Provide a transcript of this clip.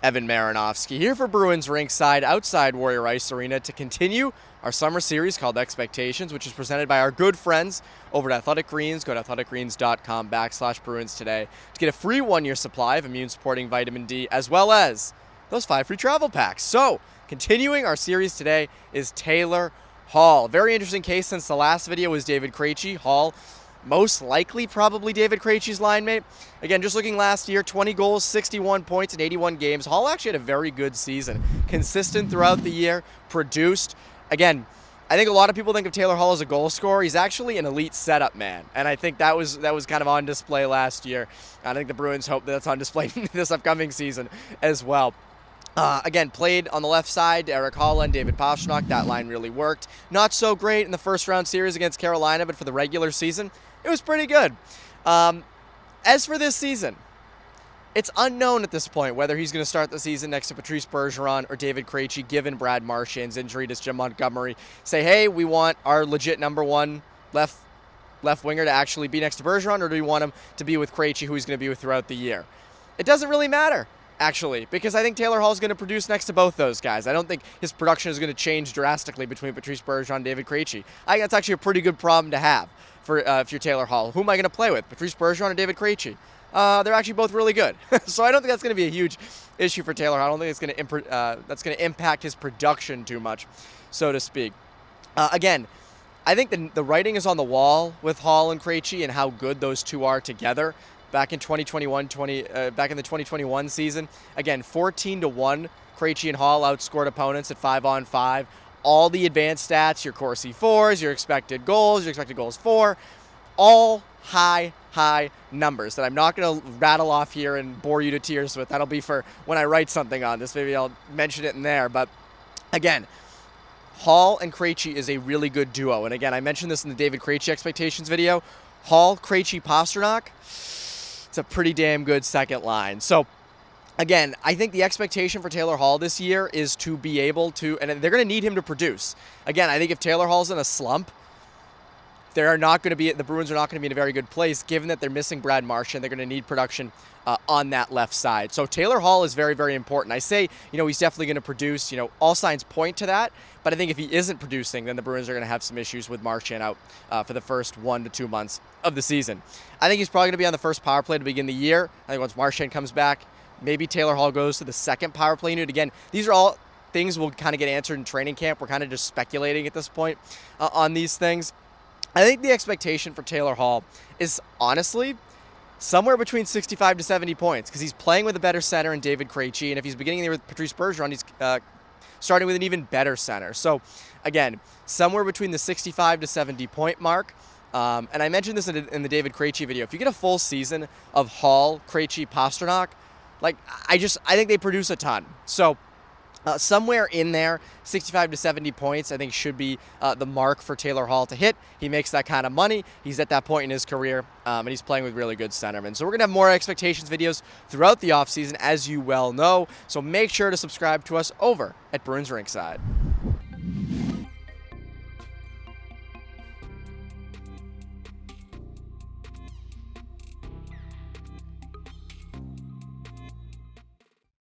Evan Marinofsky here for Bruins Rinkside outside Warrior Ice Arena to continue our summer series called Expectations, which is presented by our good friends over at Athletic Greens. Go to athleticgreens.com/Bruins today to get a free 1-year supply of immune-supporting vitamin D, as well as those 5 free travel packs. So, continuing our series today is Taylor Hall. Very interesting case since the last video was David Krejci. Hall, most likely probably David Krejci's line mate. Again, just looking last year, 20 goals, 61 points in 81 games. Hall actually had a very good season. Consistent throughout the year, produced. Again, I think a lot of people think of Taylor Hall as a goal scorer. He's actually an elite setup man, and I think that was kind of on display last year. I think the Bruins hope that's on display this upcoming season as well. Again, played on the left side, Erik Haula, David Pastrnak. That line really worked. Not so great in the first round series against Carolina, but for the regular season, it was pretty good. As for this season, it's unknown at this point whether he's going to start the season next to Patrice Bergeron or David Krejci, given Brad Marchand's injury. Does Jim Montgomery say, hey, we want our legit number one left winger to actually be next to Bergeron, or do we want him to be with Krejci, who he's going to be with throughout the year? It doesn't really matter, actually, because I think Taylor Hall is going to produce next to both those guys. I don't think his production is going to change drastically between Patrice Bergeron and David Krejci. I think that's actually a pretty good problem to have for if you're Taylor Hall. Who am I going to play with, Patrice Bergeron or David Krejci? They're actually both really good. So I don't think that's going to be a huge issue for Taylor Hall. I don't think it's going to impact his production too much, so to speak. Again, I think the writing is on the wall with Hall and Krejci and how good those two are together. Back in back in the 2021 season, again, 14-1, Krejci and Hall outscored opponents at 5-on-5. All the advanced stats, your Corsi 4s, your expected goals for, all high numbers that I'm not going to rattle off here and bore you to tears with. That'll be for when I write something on this. Maybe I'll mention it in there. But again, Hall and Krejci is a really good duo. And again, I mentioned this in the David Krejci expectations video. Hall, Krejci, Pastrnak, it's a pretty damn good second line. So again, I think the expectation for Taylor Hall this year is to be able to, and they're going to need him to produce. Again, I think if Taylor Hall's in a slump, the Bruins are not going to be in a very good place, given that they're missing Brad Marchand. They're going to need production on that left side. So Taylor Hall is very, very important. I say, he's definitely going to produce. All signs point to that. But I think if he isn't producing, then the Bruins are going to have some issues with Marchand out for the first 1 to 2 months of the season. I think he's probably going to be on the first power play to begin the year. I think once Marchand comes back, maybe Taylor Hall goes to the second power play unit. Again, these are all things we'll kind of get answered in training camp. We're kind of just speculating at this point on these things. I think the expectation for Taylor Hall is honestly somewhere between 65 to 70 points because he's playing with a better center in David Krejci, and if he's beginning there with Patrice Bergeron, he's starting with an even better center. So, again, somewhere between the 65 to 70 point mark. And I mentioned this in the David Krejci video. If you get a full season of Hall, Krejci, Pastrnak, I think they produce a ton. So, somewhere in there, 65 to 70 points, I think should be the mark for Taylor Hall to hit. He makes that kind of money. He's at that point in his career, and he's playing with really good centermen. So we're going to have more expectations videos throughout the offseason, as you well know. So make sure to subscribe to us over at Bruins Rinkside.